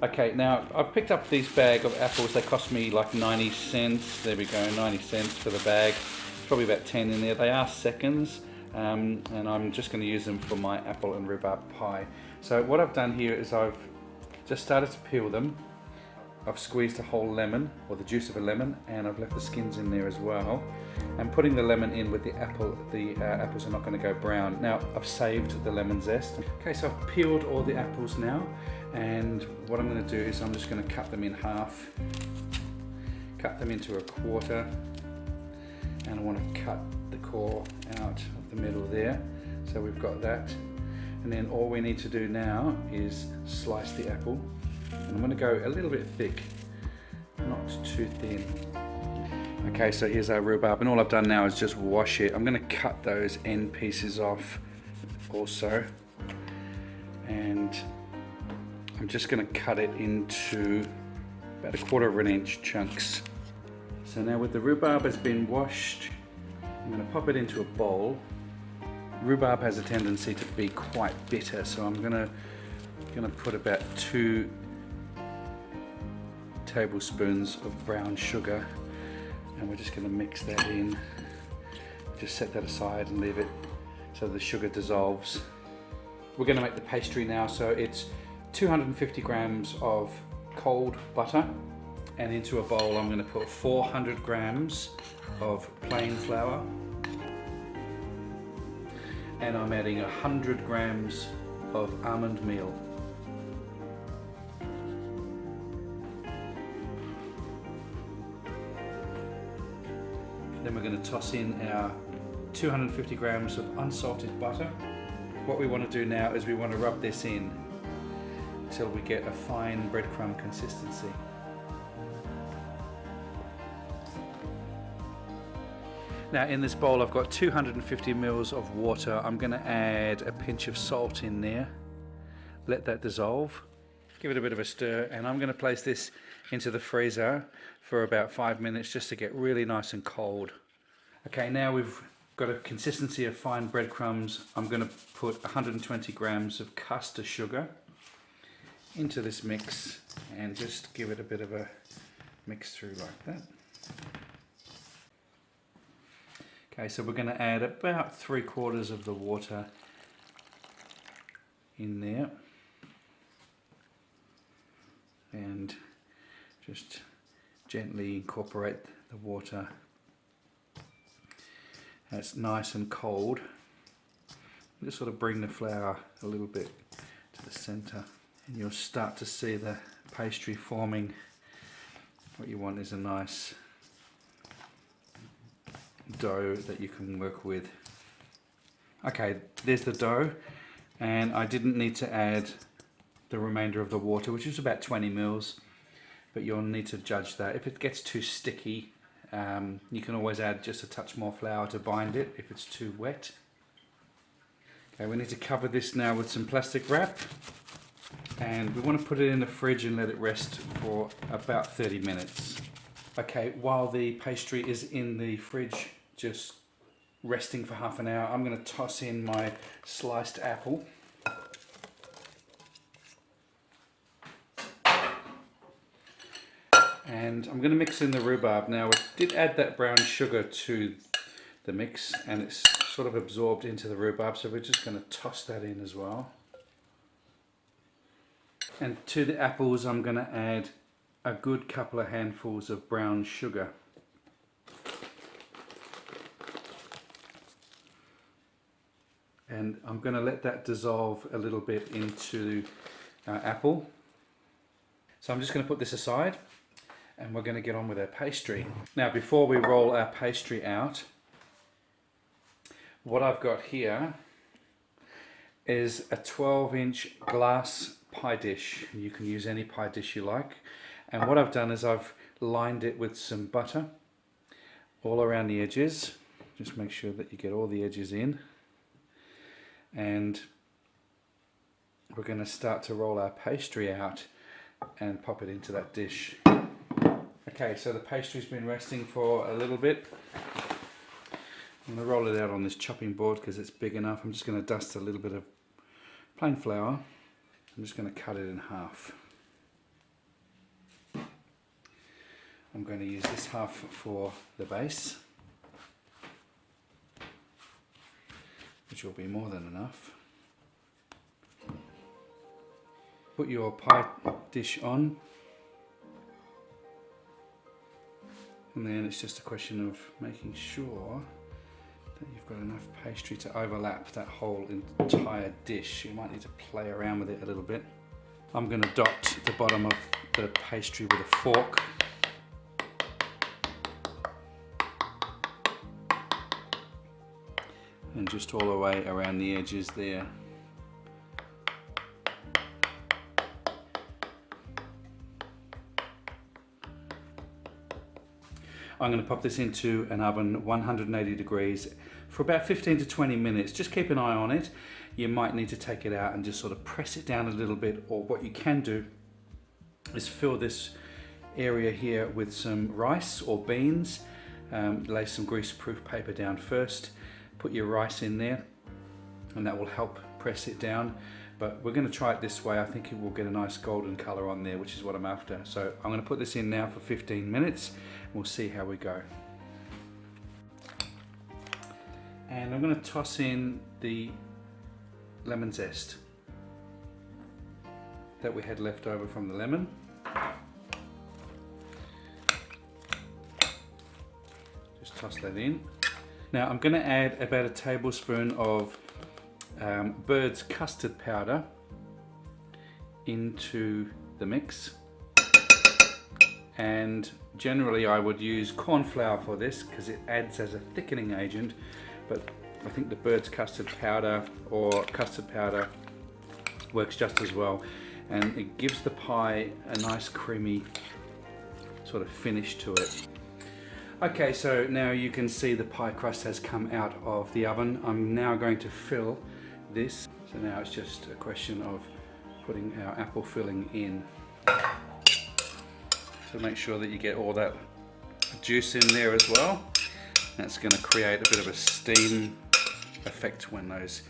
Okay, now I've picked up this bag of apples. They cost me like 90 cents. There we go, 90 cents for the bag. Probably about 10 in there. They are seconds, and I'm just going to use them for my apple and rhubarb pie. So what I've done here is I've just started to peel them. I've squeezed a whole lemon, or the juice of a lemon, and I've left the skins in there as well. And putting the lemon in with the apples are not going to go brown. Now I've saved the lemon zest. Okay, so I've peeled all the apples now, and what I'm going to do is I'm just going to cut them in half, cut them into a quarter, and I want to cut the core out of the middle there. So we've got that, and then all we need to do now is slice the apple. And I'm going to go a little bit thick, not too thin. Okay, so here's our rhubarb, and all I've done now is just wash it. I'm going to cut those end pieces off also, and I'm just going to cut it into about 1/4 inch chunks. So now with the rhubarb has been washed, I'm going to pop it into a bowl. Rhubarb has a tendency to be quite bitter, so I'm going to put about 2 tablespoons of brown sugar, and we're just going to mix that in. Just set that aside and leave it so the sugar dissolves. We're going to make the pastry now, so it's 250 grams of cold butter, and into a bowl I'm going to put 400 grams of plain flour, and I'm adding 100 grams of almond meal. Then we're going to toss in our 250 grams of unsalted butter. What we want to do now is we want to rub this in until we get a fine breadcrumb consistency. Now in this bowl I've got 250 mils of water. I'm going to add a pinch of salt in there. Let that dissolve. Give it a bit of a stir, and I'm going to place this into the freezer for about 5 minutes just to get really nice and cold. Okay, now we've got a consistency of fine breadcrumbs. I'm going to put 120 grams of custard sugar into this mix and just give it a bit of a mix through like that. Okay, so we're going to add about 3/4 of the water in there, and just gently incorporate the water. And it's nice and cold. Just sort of bring the flour a little bit to the center, and you'll start to see the pastry forming. What you want is a nice dough that you can work with. Okay, there's the dough, and I didn't need to add the remainder of the water, which is about 20 mils, but you'll need to judge that. If it gets too sticky, you can always add just a touch more flour to bind it if it's too wet. Okay, we need to cover this now with some plastic wrap, and we want to put it in the fridge and let it rest for about 30 minutes. Okay, while the pastry is in the fridge just resting for half an hour, I'm going to toss in my sliced apple. And I'm going to mix in the rhubarb. Now, we did add that brown sugar to the mix, and it's sort of absorbed into the rhubarb, so we're just going to toss that in as well. And to the apples I'm going to add a good couple of handfuls of brown sugar. And I'm going to let that dissolve a little bit into our apple. So I'm just going to put this aside, and we're going to get on with our pastry. Now, before we roll our pastry out, what I've got here is a 12-inch glass pie dish. You can use any pie dish you like. And what I've done is I've lined it with some butter all around the edges. Just make sure that you get all the edges in. And we're going to start to roll our pastry out and pop it into that dish. Okay, so the pastry's been resting for a little bit. I'm going to roll it out on this chopping board because it's big enough. I'm just going to dust a little bit of plain flour. I'm just going to cut it in half. I'm going to use this half for the base, which will be more than enough. Put your pie dish on, and then it's just a question of making sure that you've got enough pastry to overlap that whole entire dish. You might need to play around with it a little bit. I'm going to dot the bottom of the pastry with a fork. And just all the way around the edges there. I'm going to pop this into an oven 180 degrees for about 15 to 20 minutes. Just keep an eye on it. You might need to take it out and just sort of press it down a little bit, or what you can do is fill this area here with some rice or beans. Lay some greaseproof paper down first, put your rice in there, and that will help press it down. But we're going to try it this way. I think it will get a nice golden color on there, which is what I'm after. So I'm going to put this in now for 15 minutes. We'll see how we go. And I'm going to toss in the lemon zest that we had left over from the lemon. Just toss that in. Now I'm going to add about a tablespoon of bird's custard powder into the mix, and generally I would use corn flour for this because it adds as a thickening agent, but I think the bird's custard powder or custard powder works just as well, and it gives the pie a nice creamy sort of finish to it. Okay, so now you can see the pie crust has come out of the oven. I'm now going to fill this. So now it's just a question of putting our apple filling in. So make sure that you get all that juice in there as well. That's going to create a bit of a steam effect when those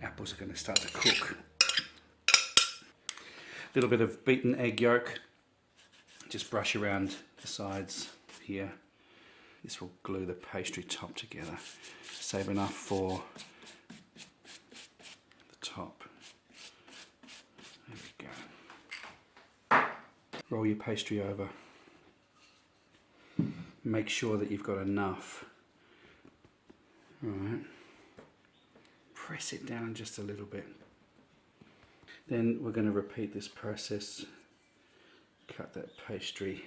apples are going to start to cook. A little bit of beaten egg yolk. Just brush around the sides here. This will glue the pastry top together. Save enough for the top. There we go. Roll your pastry over. Make sure that you've got enough. All right. Press it down just a little bit. Then we're going to repeat this process. Cut that pastry.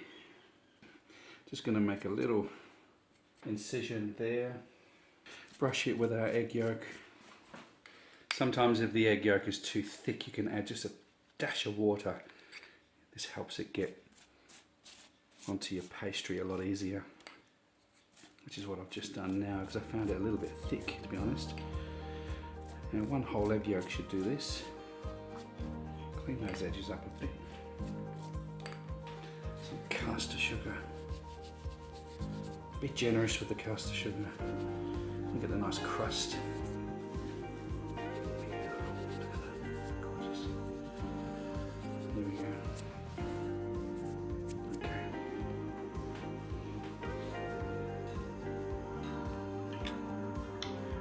Just going to make a little incision there. Brush it with our egg yolk. Sometimes if the egg yolk is too thick, you can add just a dash of water. This helps it get onto your pastry a lot easier, which is what I've just done now because I found it a little bit thick, to be honest. Now one whole egg yolk should do this. Clean those edges up a bit. Some caster sugar. Be generous with the caster sugar. You get a nice crust. Gorgeous. There we go. Okay.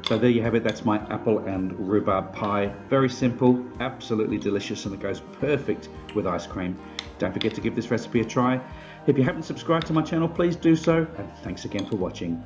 So there you have it. That's my apple and rhubarb pie. Very simple, absolutely delicious, and it goes perfect with ice cream. Don't forget to give this recipe a try. If you haven't subscribed to my channel, please do so, and thanks again for watching.